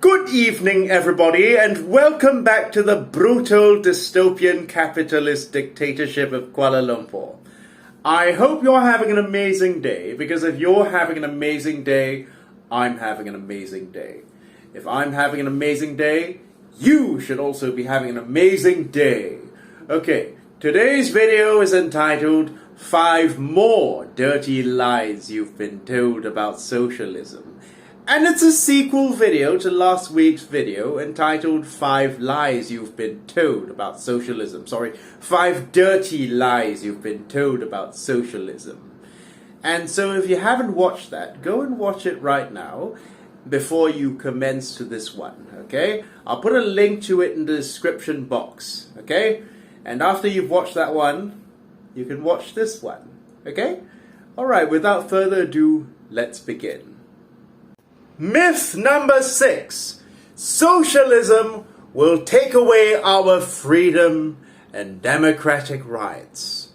Good evening, everybody, and welcome back to the brutal dystopian capitalist dictatorship of Kuala Lumpur. I hope you're having an amazing day, because if you're having an amazing day, I'm having an amazing day. If I'm having an amazing day, you should also be having an amazing day. Okay, today's video is entitled 5 More Dirty Lies You've Been Told About Socialism. And it's a sequel video to last week's video entitled 5 Lies You've Been Told About Socialism. 5 Dirty Lies You've Been Told About Socialism. And so if you haven't watched that, go and watch it right now before you commence to this one, okay? I'll put a link to it in the description box, okay? And after you've watched that one, you can watch this one, okay? Alright, without further ado, let's begin. Myth number 6. Socialism will take away our freedom and democratic rights.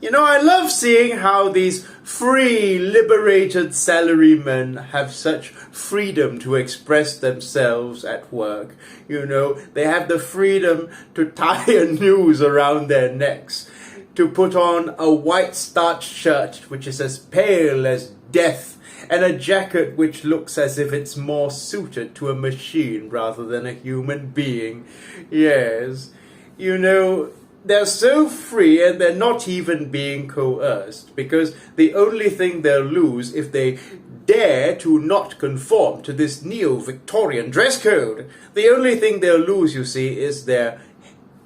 You know, I love seeing how these free, liberated salarymen have such freedom to express themselves at work. You know, they have the freedom to tie a noose around their necks, to put on a white starched shirt which is as pale as death, and a jacket which looks as if it's more suited to a machine rather than a human being. Yes, you know, they're so free and they're not even being coerced, because the only thing they'll lose if they dare to not conform to this neo-Victorian dress code, the only thing they'll lose, you see, is their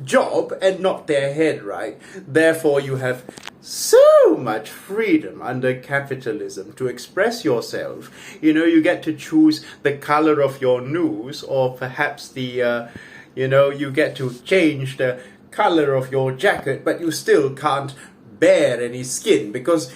job and not their head, right? Therefore, you have so much freedom under capitalism to express yourself. You know, you get to choose the color of your noose, or perhaps the, you get to change the color of your jacket, but you still can't bear any skin, because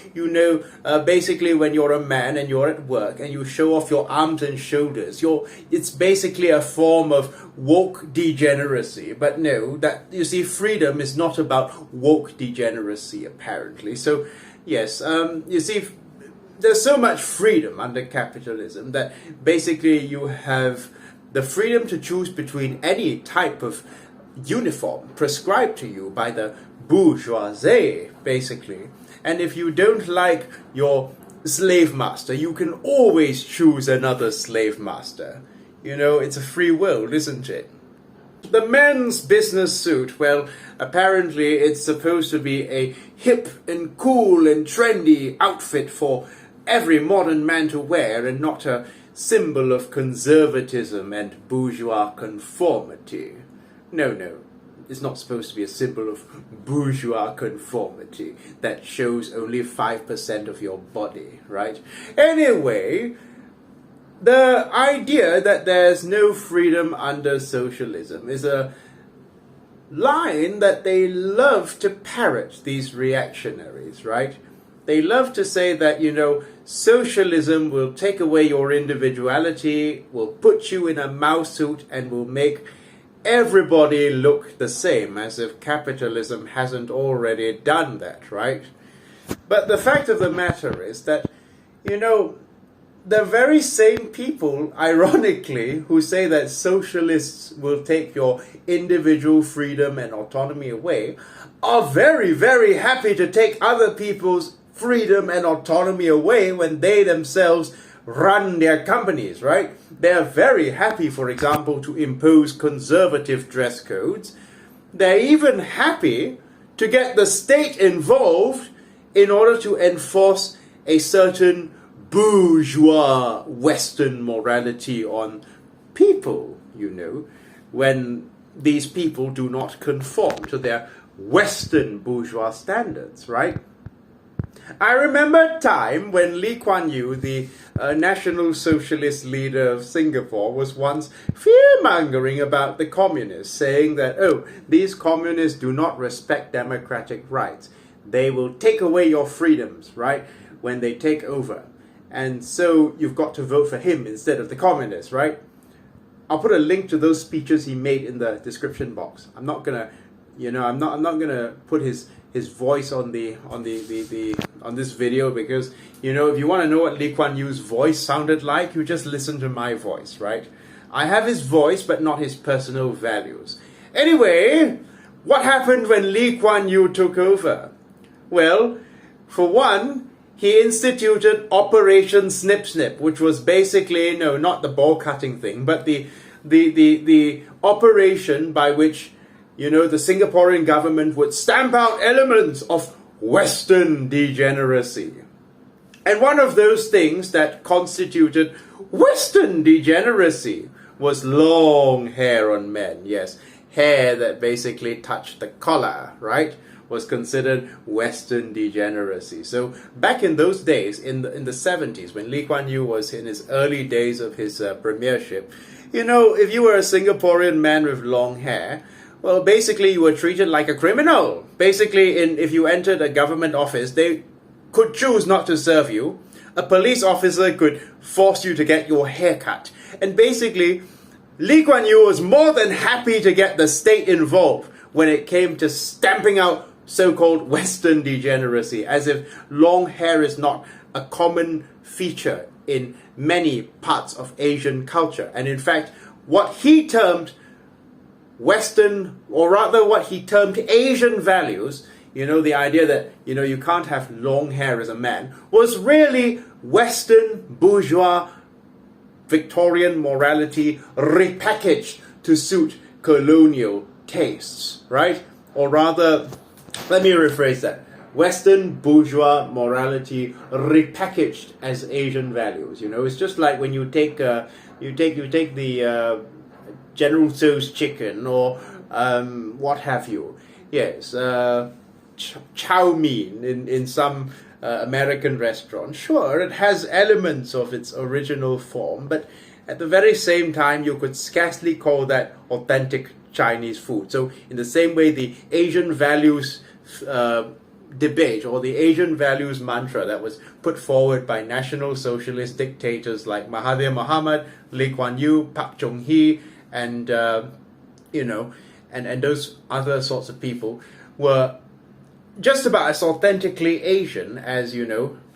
basically when you're a man and you're at work and you show off your arms and shoulders, it's basically a form of woke degeneracy. But no, that, you see, freedom is not about woke degeneracy, apparently. So yes, you see, there's so much freedom under capitalism that basically you have the freedom to choose between any type of uniform prescribed to you by the bourgeoisie, basically. And if you don't like your slave master, you can always choose another slave master. You know, it's a free world, isn't it? The men's business suit, well, apparently it's supposed to be a hip and cool and trendy outfit for every modern man to wear, and not a symbol of conservatism and bourgeois conformity. No. It's not supposed to be a symbol of bourgeois conformity that shows only 5% of your body, right? Anyway, the idea that there's no freedom under socialism is a line that they love to parrot, these reactionaries, right? They love to say that, socialism will take away your individuality, will put you in a mouse suit, and will make everybody look the same, as if capitalism hasn't already done that, right? But the fact of the matter is that, the very same people, ironically, who say that socialists will take your individual freedom and autonomy away, are very, very happy to take other people's freedom and autonomy away when they themselves run their companies, right? They're very happy, for example, to impose conservative dress codes. They're even happy to get the state involved in order to enforce a certain bourgeois Western morality on people, when these people do not conform to their Western bourgeois standards, right? I remember a time when Lee Kwan Yew, the National Socialist leader of Singapore, was once fear-mongering about the communists, saying that, these communists do not respect democratic rights. They will take away your freedoms, right, when they take over. And so you've got to vote for him instead of the communists, right? I'll put a link to those speeches he made in the description box. I'm not going to I'm not gonna put his voice on this video, because if you want to know what Lee Kwan Yew's voice sounded like, you just listen to my voice, right? I have his voice, but not his personal values. Anyway, what happened when Lee Kwan Yew took over? Well, for one, he instituted Operation Snip Snip, which was basically, no, not the ball cutting thing, but the operation by which, the Singaporean government would stamp out elements of Western degeneracy. And one of those things that constituted Western degeneracy was long hair on men. Yes, hair that basically touched the collar, right, was considered Western degeneracy. So back in those days, in the 70s, when Lee Kwan Yew was in his early days of his premiership, if you were a Singaporean man with long hair, well, basically you were treated like a criminal. Basically, if you entered a government office, they could choose not to serve you. A police officer could force you to get your hair cut. And basically, Lee Kwan Yew was more than happy to get the state involved when it came to stamping out so-called Western degeneracy, as if long hair is not a common feature in many parts of Asian culture. And in fact, what he termed Western, or rather what he termed Asian values, the idea that, you can't have long hair as a man, was really Western bourgeois Victorian morality repackaged to suit colonial tastes, right? Or rather, let me rephrase that. Western bourgeois morality repackaged as Asian values. It's just like when you take the General Tso's chicken, or what have you. Yes, chow mein in some American restaurant. Sure, it has elements of its original form, but at the very same time, you could scarcely call that authentic Chinese food. So in the same way, the Asian values debate, or the Asian values mantra that was put forward by National Socialist dictators like Mahathir Mohamad, Lee Kuan Yew, Park Chung-hee, and and those other sorts of people, were just about as authentically Asian as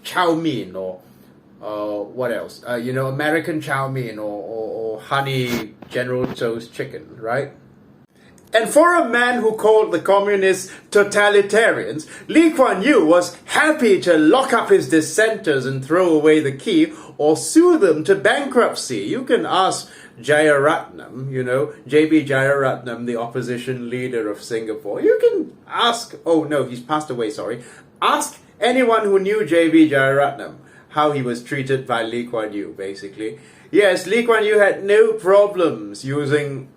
chow mein, or what else? American chow mein, or honey General Tso's chicken, right? And for a man who called the communists totalitarians, Lee Kuan Yew was happy to lock up his dissenters and throw away the key, or sue them to bankruptcy. You can ask Jayaratnam, J.B. Jayaratnam, the opposition leader of Singapore. You can ask, oh no, he's passed away, sorry. Ask anyone who knew J.B. Jayaratnam how he was treated by Lee Kuan Yew, basically. Yes, Lee Kuan Yew had no problems using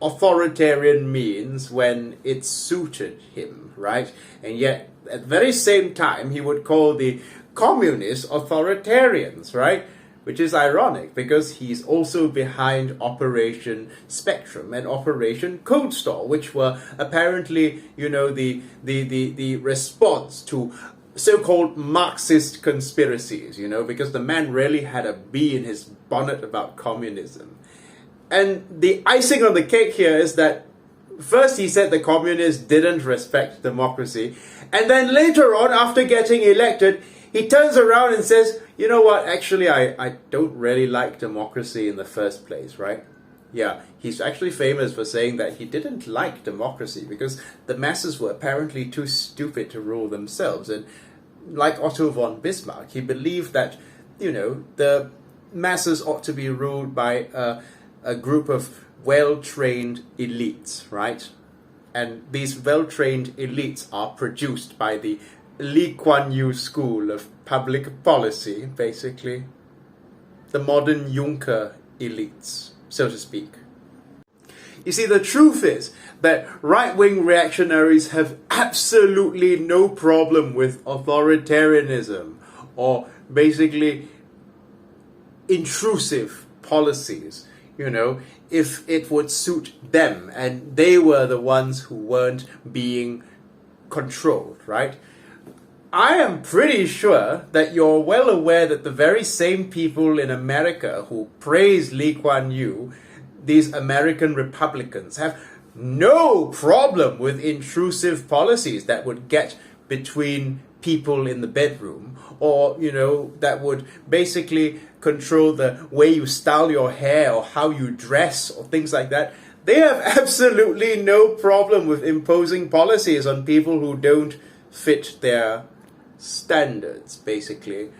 authoritarian means when it suited him, right? And yet, at the very same time, he would call the communists authoritarians, right? Which is ironic, because he's also behind Operation Spectrum and Operation Cold Store, which were apparently, the response to so-called Marxist conspiracies, because the man really had a bee in his bonnet about communism. And the icing on the cake here is that first he said the communists didn't respect democracy, and then later on, after getting elected, he turns around and says, you know what, actually I don't really like democracy in the first place, right? Yeah, he's actually famous for saying that he didn't like democracy because the masses were apparently too stupid to rule themselves. And like Otto von Bismarck, he believed that, the masses ought to be ruled by a group of well-trained elites, right? And these well-trained elites are produced by the Lee Kuan Yew school of public policy, basically. The modern Juncker elites, so to speak. You see, the truth is that right-wing reactionaries have absolutely no problem with authoritarianism, or basically intrusive policies, if it would suit them and they were the ones who weren't being controlled, right? I am pretty sure that you're well aware that the very same people in America who praise Lee Kuan Yew, these American Republicans, have no problem with intrusive policies that would get between people in the bedroom, or that would basically control the way you style your hair or how you dress or things like that. They have absolutely no problem with imposing policies on people who don't fit their standards, basically.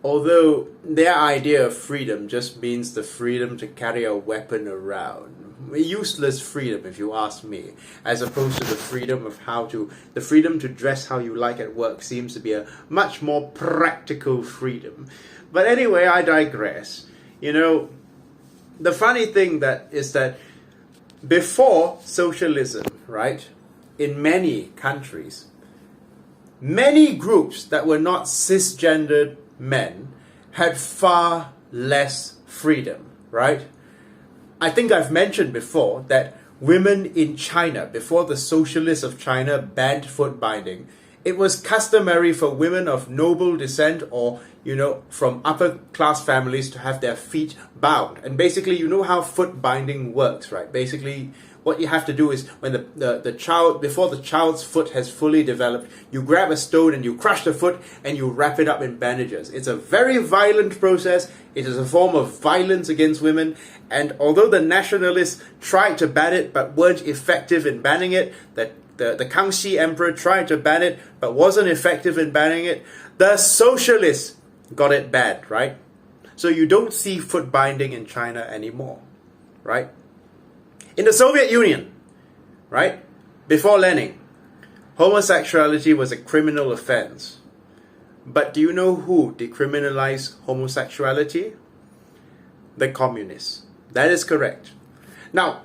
Although their idea of freedom just means the freedom to carry a weapon around. A useless freedom, if you ask me, as opposed to the freedom to dress how you like at work seems to be a much more practical freedom. But anyway, I digress. The funny thing is that before socialism, right, in many countries, many groups that were not cisgendered men had far less freedom, right? I think I've mentioned before that women in China, before the socialists of China banned foot binding, it was customary for women of noble descent or, from upper class families to have their feet bound. And basically, you know how foot binding works, right? Basically, what you have to do is when the child, before the child's foot has fully developed, you grab a stone and you crush the foot and you wrap it up in bandages. It's a very violent process. It is a form of violence against women. And although the nationalists tried to ban it but weren't effective in banning it, the Kangxi emperor tried to ban it but wasn't effective in banning it, the socialists got it banned, right? So you don't see foot binding in China anymore, right? In the Soviet Union, right, before Lenin, homosexuality was a criminal offense. But do you know who decriminalized homosexuality? The communists. That is correct. Now,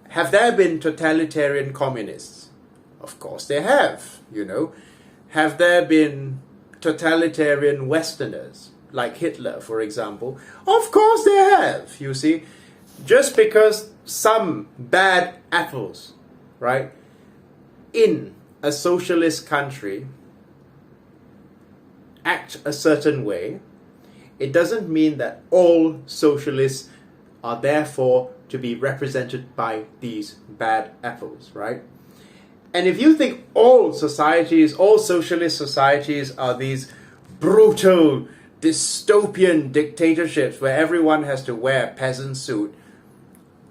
have there been totalitarian communists? Of course there have, Have there been totalitarian Westerners, like Hitler, for example? Of course there have, you see. Just because some bad apples, right, in a socialist country act a certain way, it doesn't mean that all socialists are therefore to be represented by these bad apples, right? And if you think all socialist societies are these brutal, dystopian dictatorships where everyone has to wear a peasant suit,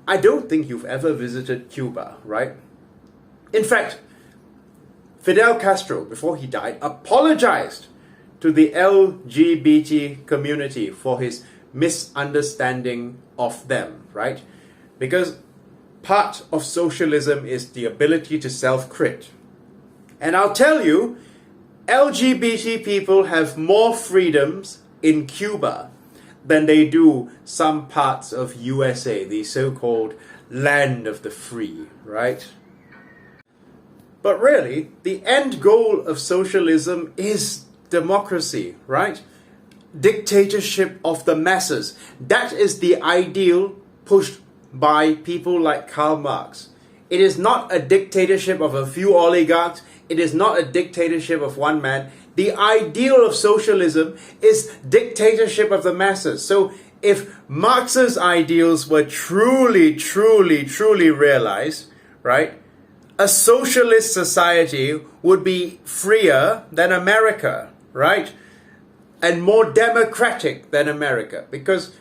I don't think you've ever visited Cuba, right? In fact, Fidel Castro, before he died, apologized to the LGBT community for his misunderstanding of them, right? Because part of socialism is the ability to self-crit. And I'll tell you, LGBT people have more freedoms in Cuba than they do some parts of USA, the so-called land of the free, right? But really, the end goal of socialism is democracy, right? Dictatorship of the masses. That is the ideal pushed by people like Karl Marx. It is not a dictatorship of a few oligarchs. It is not a dictatorship of one man. The ideal of socialism is dictatorship of the masses. So if Marx's ideals were truly realized, right, a socialist society would be freer than America, right? And more democratic than America. Because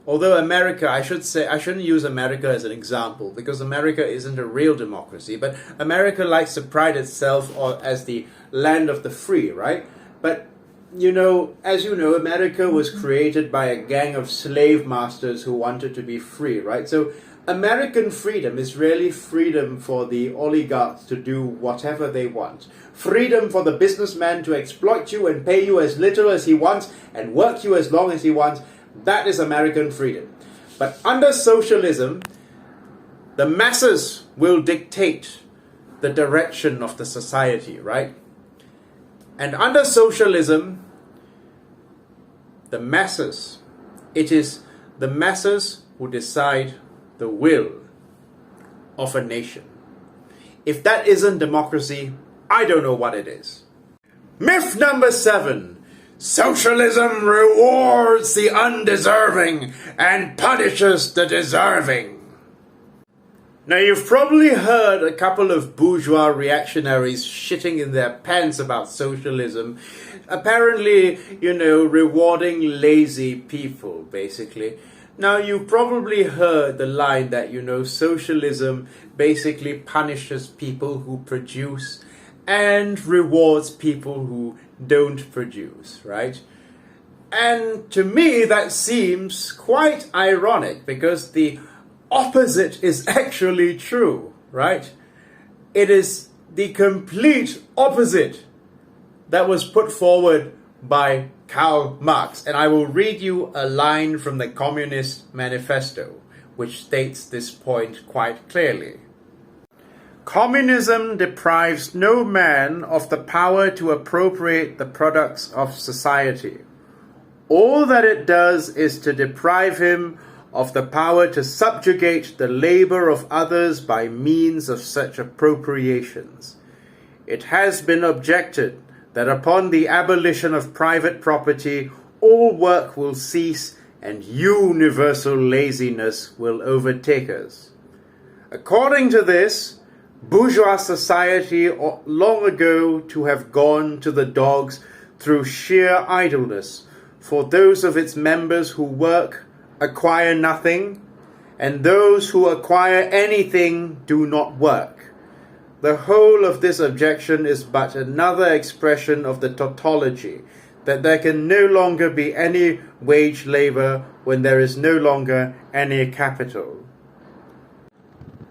although America, I shouldn't use America as an example, because America isn't a real democracy, but America likes to pride itself as the land of the free, right? But, as you know, America was created by a gang of slave masters who wanted to be free, right? So American freedom is really freedom for the oligarchs to do whatever they want. Freedom for the businessman to exploit you and pay you as little as he wants and work you as long as he wants. That is American freedom. But under socialism, the masses will dictate the direction of the society, right? And under socialism, it is the masses who decide the will of a nation. If that isn't democracy, I don't know what it is. Myth number 7. Socialism rewards the undeserving and punishes the deserving. Now, you've probably heard a couple of bourgeois reactionaries shitting in their pants about socialism, apparently, rewarding lazy people, basically. Now, you've probably heard the line that, socialism basically punishes people who produce and rewards people who don't produce, right? And to me, that seems quite ironic, because the opposite is actually true, right? It is the complete opposite that was put forward by Karl Marx. And I will read you a line from the Communist Manifesto, which states this point quite clearly. Communism deprives no man of the power to appropriate the products of society. All that it does is to deprive him of the power to subjugate the labor of others by means of such appropriations. It has been objected that upon the abolition of private property, all work will cease and universal laziness will overtake us. According to this, bourgeois society ought long ago to have gone to the dogs through sheer idleness, for those of its members who work acquire nothing, and those who acquire anything do not work. The whole of this objection is but another expression of the tautology that there can no longer be any wage labor when there is no longer any capital.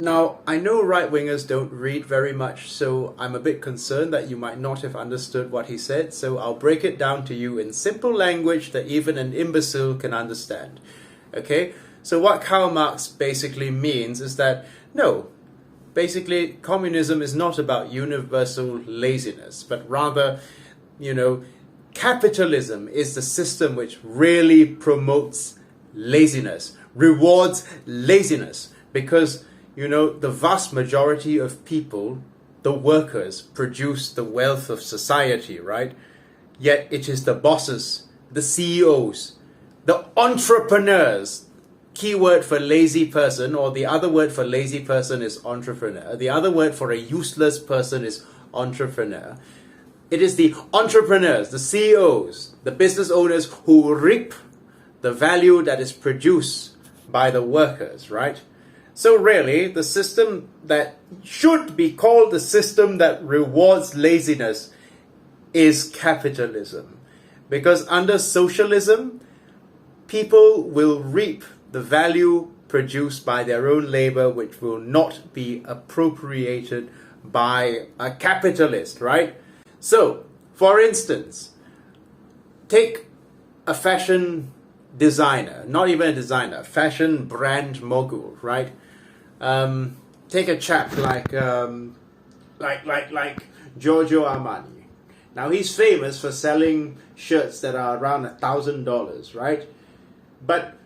Now, I know right-wingers don't read very much, so I'm a bit concerned that you might not have understood what he said, so I'll break it down to you in simple language that even an imbecile can understand. Okay? So what Karl Marx basically means is that, no, basically communism is not about universal laziness, but rather, capitalism is the system which really promotes laziness, rewards laziness, because the vast majority of people, the workers, produce the wealth of society, right? Yet it is the bosses, the CEOs, the entrepreneurs, keyword for lazy person, or the other word for lazy person is entrepreneur. The other word for a useless person is entrepreneur. It is the entrepreneurs, the CEOs, the business owners who reap the value that is produced by the workers, right? So really, the system that should be called the system that rewards laziness is capitalism. Because under socialism, people will reap the value produced by their own labor, which will not be appropriated by a capitalist, right? So, for instance, take a fashion designer, not even a designer, fashion brand mogul, right? Take a chap like Giorgio Armani. Now he's famous for selling shirts that are around $1,000, right? But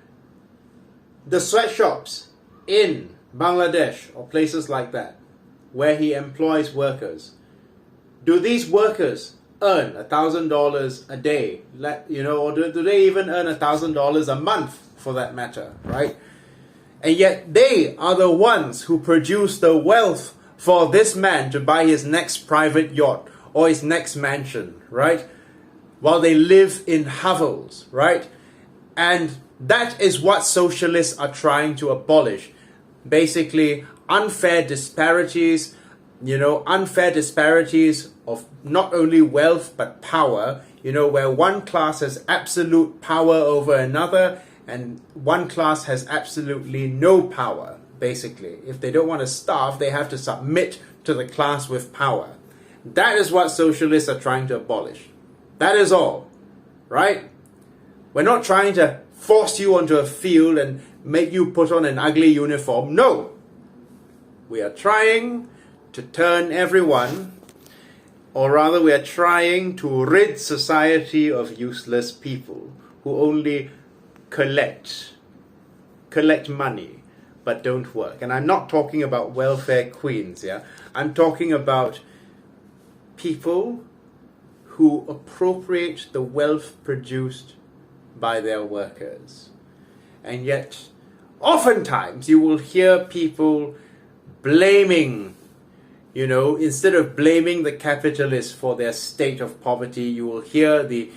the sweatshops in Bangladesh or places like that, where he employs workers, do these workers earn $1,000 a day? Or do they even earn $1,000 a month, for that matter, right? And yet they are the ones who produce the wealth for this man to buy his next private yacht or his next mansion, right? While they live in hovels, right? And that is what socialists are trying to abolish. Basically, unfair disparities, unfair disparities of not only wealth but power, where one class has absolute power over another and one class has absolutely no power, basically. If they don't want to starve, they have to submit to the class with power. That is what socialists are trying to abolish. That is all, right? We're not trying to force you onto a field and make you put on an ugly uniform. No! We are trying to turn everyone, or rather we are trying to rid society of useless people who only collect money but don't work. And I'm not talking about welfare queens, yeah? I'm talking about people who appropriate the wealth produced by their workers. And yet, oftentimes you will hear people blaming, instead of blaming the capitalists for their state of poverty, you will hear the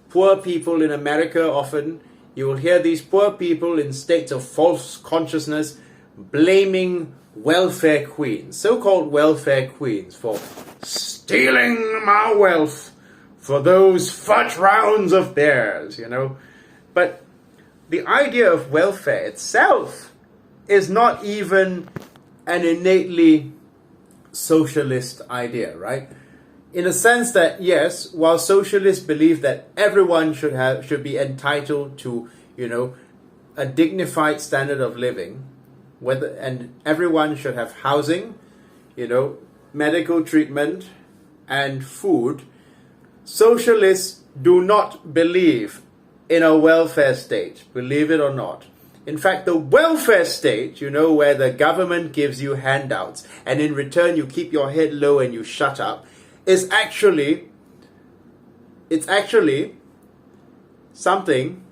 poor people in America often, you will hear these poor people in states of false consciousness blaming welfare queens, so-called welfare queens, for stealing my wealth for those fudge rounds of theirs, But the idea of welfare itself is not even an innately socialist idea, right? In a sense that, yes, while socialists believe that everyone should be entitled to, a dignified standard of living, and everyone should have housing, medical treatment, and food, socialists do not believe in a welfare state, believe it or not. In fact, the welfare state, where the government gives you handouts and in return you keep your head low and you shut up, it's actually something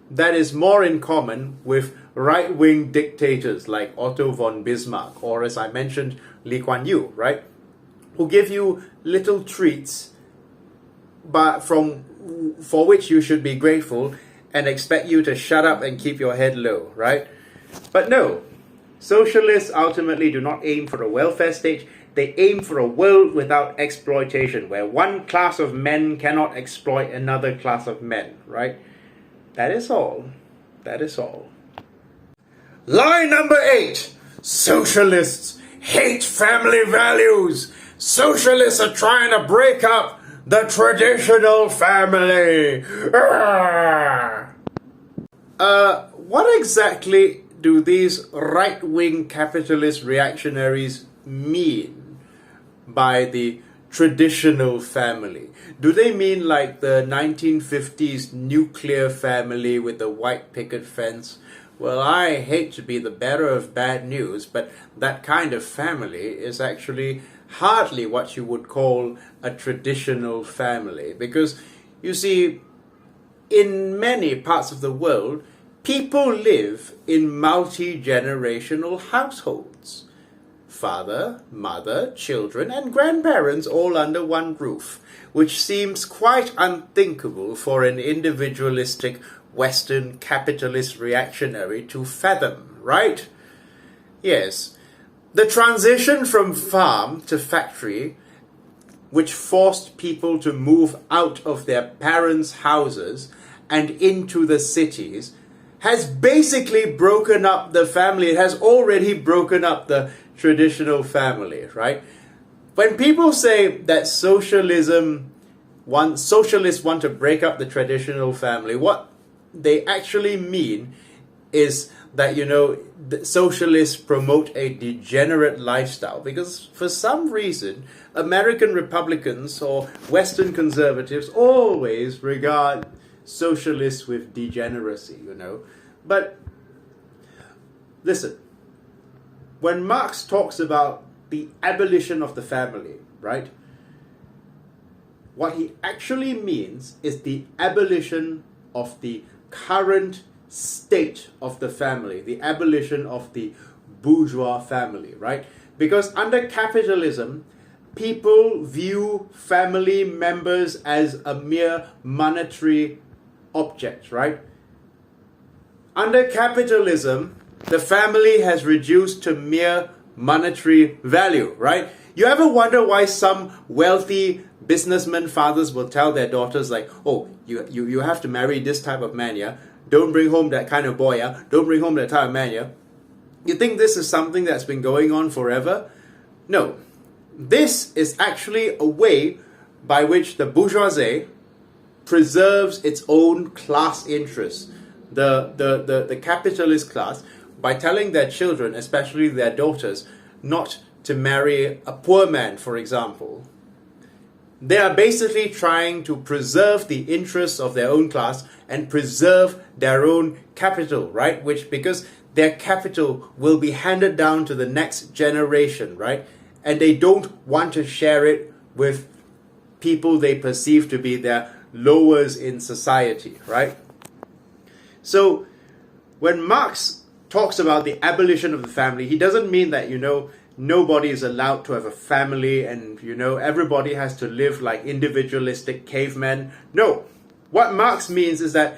that is more in common with right-wing dictators like Otto von Bismarck, or as I mentioned, Lee Kwan Yew, right? Who give you little treats but for which you should be grateful and expect you to shut up and keep your head low, right? But no, socialists ultimately do not aim for a welfare state. They aim for a world without exploitation, where one class of men cannot exploit another class of men, right? That is all. That is all. Lie number 8. Socialists hate family values. Socialists are trying to break up the traditional family. What exactly do these right-wing capitalist reactionaries mean by the traditional family? Do they mean like the 1950s nuclear family with the white picket fence? Well, I hate to be the bearer of bad news, but that kind of family is actually hardly what you would call a traditional family. Because, you see, in many parts of the world, people live in multi-generational households. Father, mother, children, and grandparents all under one roof, which seems quite unthinkable for an individualistic Western capitalist reactionary to fathom, right? Yes, the transition from farm to factory, which forced people to move out of their parents' houses and into the cities, has basically broken up the family. It has already broken up the traditional family, right? When people say that socialists want to break up the traditional family, what they actually mean is that, the socialists promote a degenerate lifestyle, because for some reason, American Republicans or Western conservatives always regard socialists with degeneracy, But listen, when Marx talks about the abolition of the family, right? What he actually means is the abolition of the current state of the family, the abolition of the bourgeois family, right? Because under capitalism, people view family members as a mere monetary object, right? Under capitalism, the family has reduced to mere monetary value, right? You ever wonder why some wealthy businessmen fathers will tell their daughters like, oh, you have to marry this type of man, yeah? Don't bring home that kind of boy, yeah? Don't bring home that type of man, yeah? You think this is something that's been going on forever? No. This is actually a way by which the bourgeoisie preserves its own class interests. The capitalist class, by telling their children, especially their daughters, not to marry a poor man, for example. They are basically trying to preserve the interests of their own class and preserve their own capital, right? Because their capital will be handed down to the next generation, right? And they don't want to share it with people they perceive to be their lowers in society, right? So when Marx talks about the abolition of the family, he doesn't mean that, nobody is allowed to have a family and, everybody has to live like individualistic cavemen. No. What Marx means is that,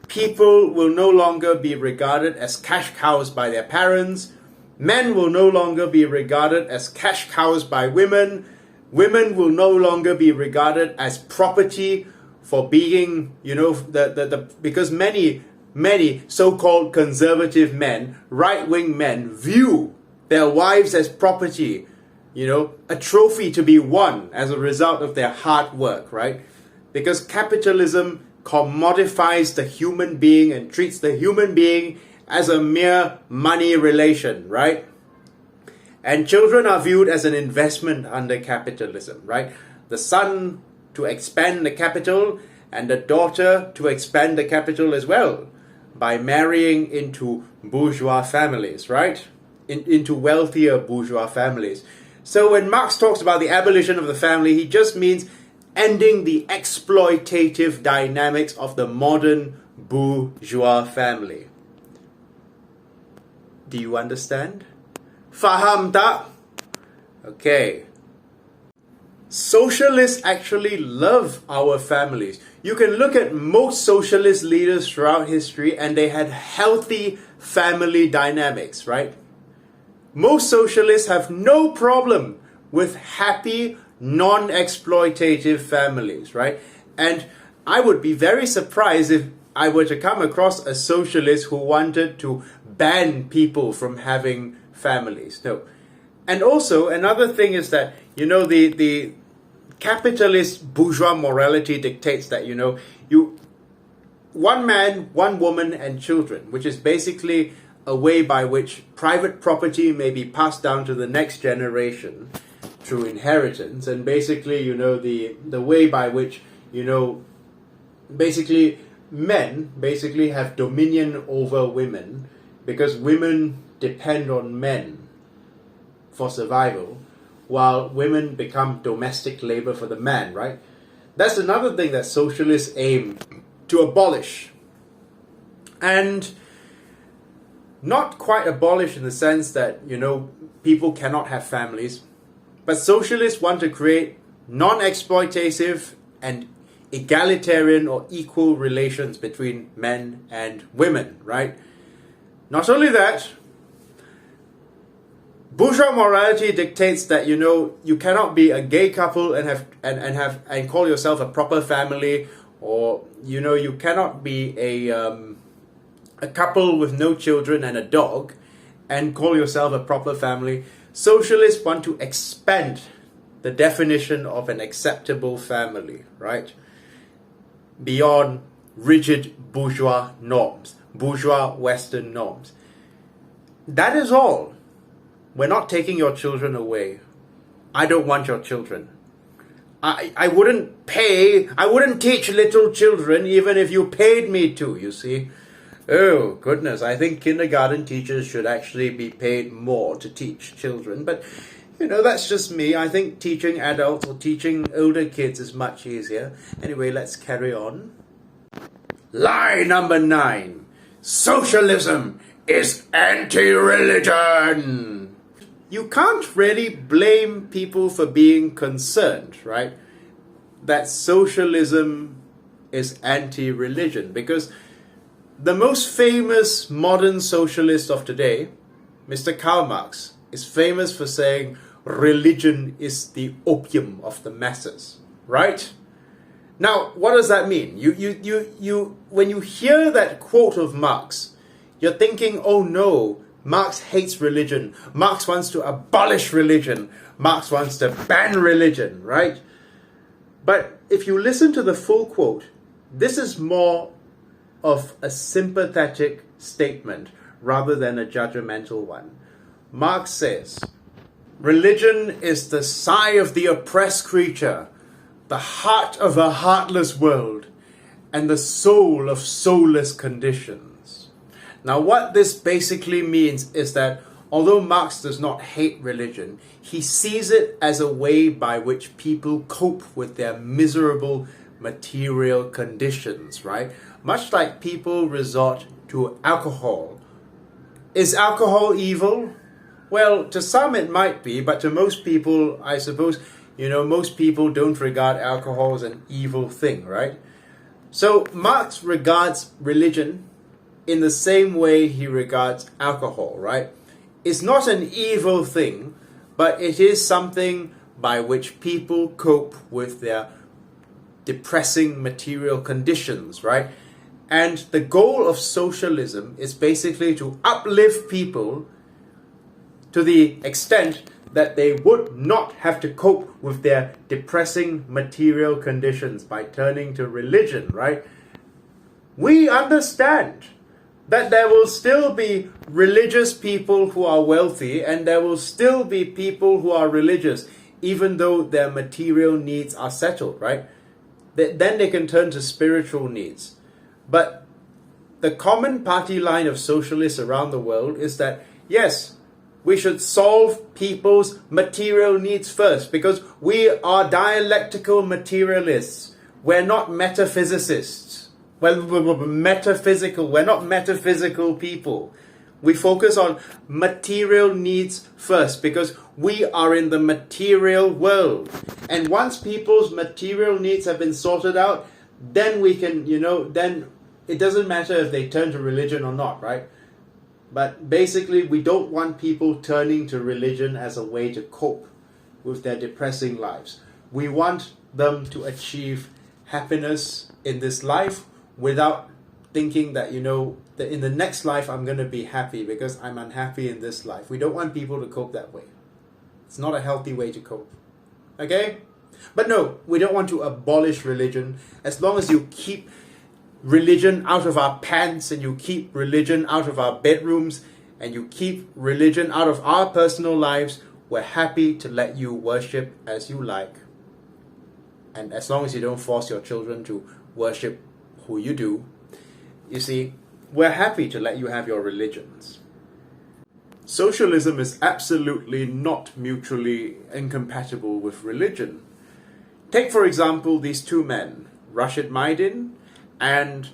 people will no longer be regarded as cash cows by their parents. Men will no longer be regarded as cash cows by women. Women will no longer be regarded as property for being, because many so-called conservative men, right-wing men, view their wives as property, a trophy to be won as a result of their hard work, right? Because capitalism commodifies the human being and treats the human being as a mere money relation, right? And children are viewed as an investment under capitalism, right? The son to expand the capital and the daughter to expand the capital as well by marrying into bourgeois families, right? Into wealthier bourgeois families. So when Marx talks about the abolition of the family, he just means ending the exploitative dynamics of the modern bourgeois family. Do you understand? Faham tak? Okay. Socialists actually love our families. You can look at most socialist leaders throughout history and they had healthy family dynamics, right? Most socialists have no problem with happy, non-exploitative families, right? And I would be very surprised if I were to come across a socialist who wanted to ban people from having families. No. And also, another thing is that, the capitalist bourgeois morality dictates that, one man, one woman, and children, which is basically a way by which private property may be passed down to the next generation through inheritance, and basically, the way by which, basically men basically have dominion over women because women depend on men for survival while women become domestic labor for the man, right? That's another thing that socialists aim to abolish. And not quite abolish in the sense that, people cannot have families, but socialists want to create non-exploitative and egalitarian or equal relations between men and women, right? Not only that, bourgeois morality dictates that you cannot be a gay couple and call yourself a proper family, or you cannot be a couple with no children and a dog and call yourself a proper family. Socialists want to expand the definition of an acceptable family, right? Beyond rigid bourgeois norms, bourgeois Western norms. That is all. We're not taking your children away. I don't want your children. I wouldn't teach little children even if you paid me to, you see. Oh, goodness, I think kindergarten teachers should actually be paid more to teach children. But, that's just me. I think teaching adults or teaching older kids is much easier. Anyway, let's carry on. Lie number 9. Socialism is anti-religion. You can't really blame people for being concerned, right? That socialism is anti-religion, because the most famous modern socialist of today, Mr. Karl Marx, is famous for saying religion is the opium of the masses, right? Now, what does that mean? When you hear that quote of Marx, you're thinking, oh no, Marx hates religion. Marx wants to abolish religion. Marx wants to ban religion, right? But if you listen to the full quote, this is more of a sympathetic statement rather than a judgmental one. Marx says, religion is the sigh of the oppressed creature, the heart of a heartless world, and the soul of soulless conditions. Now, what this basically means is that although Marx does not hate religion, he sees it as a way by which people cope with their miserable material conditions, right? Much like people resort to alcohol. Is alcohol evil? Well, to some it might be, but to most people, I suppose, most people don't regard alcohol as an evil thing, right? So Marx regards religion in the same way he regards alcohol, right? It's not an evil thing, but it is something by which people cope with their depressing material conditions, right? And the goal of socialism is basically to uplift people to the extent that they would not have to cope with their depressing material conditions by turning to religion, right? We understand that there will still be religious people who are wealthy, and there will still be people who are religious, even though their material needs are settled, right? Then they can turn to spiritual needs. But the common party line of socialists around the world is that, yes, we should solve people's material needs first, because we are dialectical materialists. We're not metaphysicists. We're metaphysical. We're not metaphysical people. We focus on material needs first because we are in the material world. And once people's material needs have been sorted out, then we can, then it doesn't matter if they turn to religion or not, right? But basically, we don't want people turning to religion as a way to cope with their depressing lives. We want them to achieve happiness in this life without thinking that, that in the next life I'm going to be happy because I'm unhappy in this life. We don't want people to cope that way. It's not a healthy way to cope. Okay? But no, we don't want to abolish religion. As long as you keep religion out of our pants, and you keep religion out of our bedrooms, and you keep religion out of our personal lives, we're happy to let you worship as you like. And as long as you don't force your children to worship who you do, you see, we're happy to let you have your religions. Socialism is absolutely not mutually incompatible with religion. Take, for example, these two men, Rashid Maidin and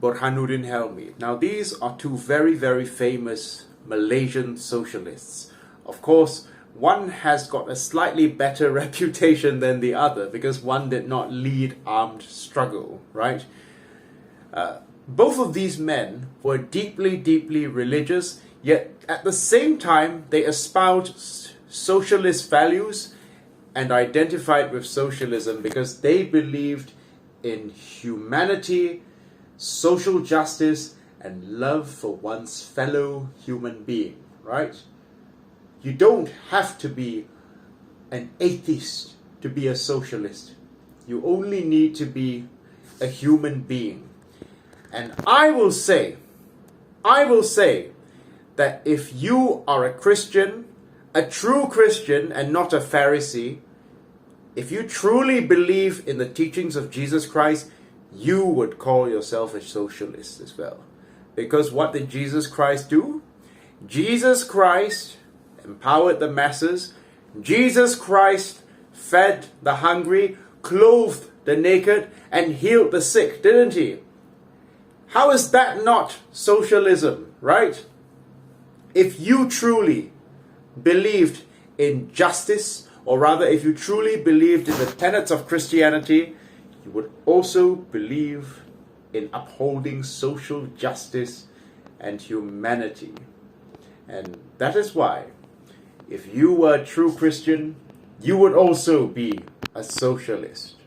Burhanuddin Helmi. Now, these are two very, very famous Malaysian socialists. Of course, one has got a slightly better reputation than the other because one did not lead armed struggle, right? Both of these men were deeply, deeply religious, yet at the same time they espoused socialist values and identified with socialism because they believed in humanity, social justice, and love for one's fellow human being, right? You don't have to be an atheist to be a socialist. You only need to be a human being. And I will say that if you are a Christian, a true Christian and not a Pharisee, if you truly believe in the teachings of Jesus Christ, you would call yourself a socialist as well. Because what did Jesus Christ do? Jesus Christ empowered the masses. Jesus Christ fed the hungry, clothed the naked, and healed the sick, didn't he? How is that not socialism, right? If you truly believed in justice, or rather if you truly believed in the tenets of Christianity, you would also believe in upholding social justice and humanity. And that is why, if you were a true Christian, you would also be a socialist.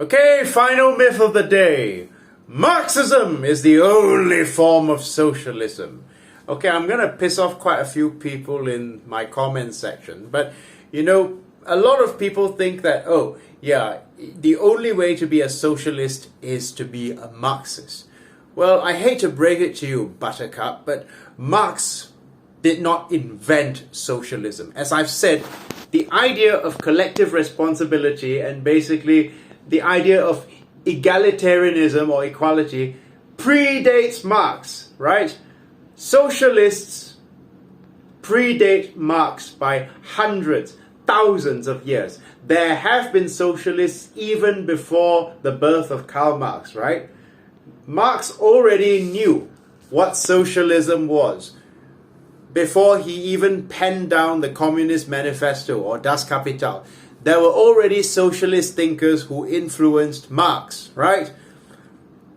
Okay, final myth of the day. Marxism is the only form of socialism. Okay, I'm going to piss off quite a few people in my comment section, but a lot of people think that, oh, yeah, the only way to be a socialist is to be a Marxist. Well, I hate to break it to you, Buttercup, but Marx did not invent socialism. As I've said, the idea of collective responsibility and basically the idea of egalitarianism or equality predates Marx, right? Socialists predate Marx by hundreds, thousands of years. There have been socialists even before the birth of Karl Marx, right? Marx already knew what socialism was. before he even penned down the Communist Manifesto or Das Kapital, there were already socialist thinkers who influenced Marx, right?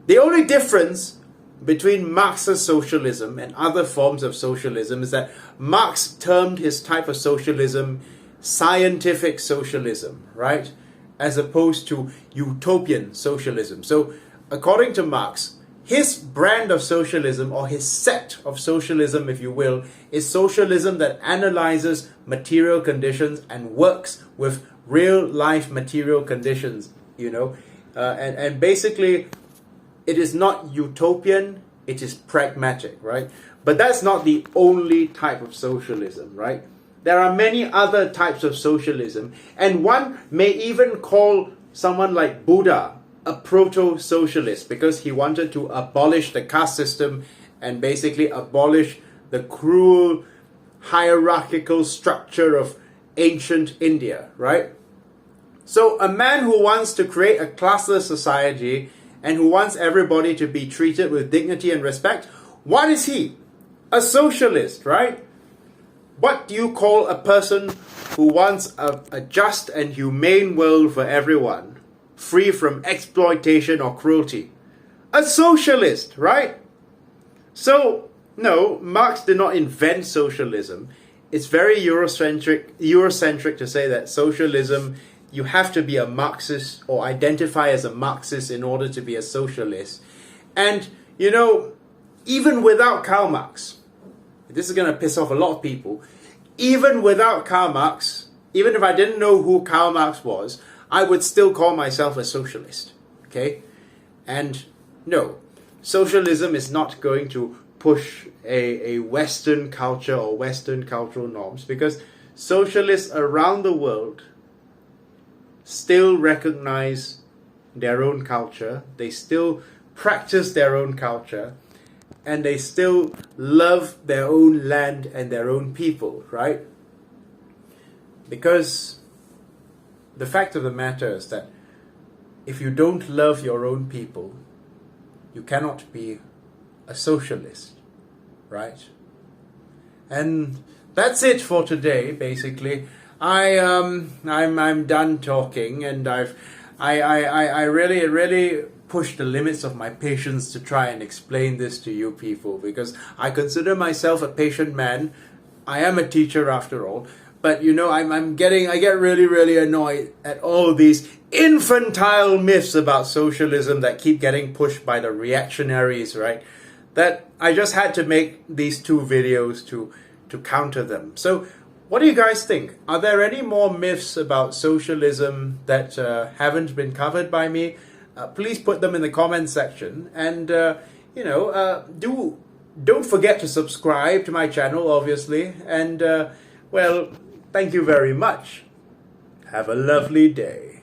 The only difference between Marx's socialism and other forms of socialism is that Marx termed his type of socialism scientific socialism, right? As opposed to utopian socialism. So, according to Marx, his brand of socialism, or his sect of socialism, if you will, is socialism that analyzes material conditions and works with real life material conditions, you know. And basically, it is not utopian, it is pragmatic, right? But that's not the only type of socialism, right? There are many other types of socialism, and one may even call someone like Buddha a proto-socialist because he wanted to abolish the caste system and basically abolish the cruel hierarchical structure of ancient India, right? So a man who wants to create a classless society and who wants everybody to be treated with dignity and respect, what is he? A socialist, right? What do you call a person who wants a just and humane world for everyone, free from exploitation or cruelty? A socialist, right? So, no, Marx did not invent socialism. It's very Eurocentric to say that socialism, you have to be a Marxist or identify as a Marxist in order to be a socialist. And, you know, even without Karl Marx, this is going to piss off a lot of people, even without Karl Marx, even if I didn't know who Karl Marx was, I would still call myself a socialist, okay? And no, socialism is not going to push a Western culture or Western cultural norms, because socialists around the world still recognize their own culture, they still practice their own culture, and they still love their own land and their own people, right? Because the fact of the matter is that if you don't love your own people, you cannot be a socialist, right? And that's it for today, basically. I'm done talking, and I really pushed the limits of my patience to try and explain this to you people, because I consider myself a patient man. I am a teacher after all, but you know, I get really annoyed at all these infantile myths about socialism that keep getting pushed by the reactionaries, right? That I just had to make these two videos to counter them. So what do you guys think? Are there any more myths about socialism that haven't been covered by me? Please put them in the comment section, and you know, don't forget to subscribe to my channel, obviously. And well, thank you very much. Have a lovely day.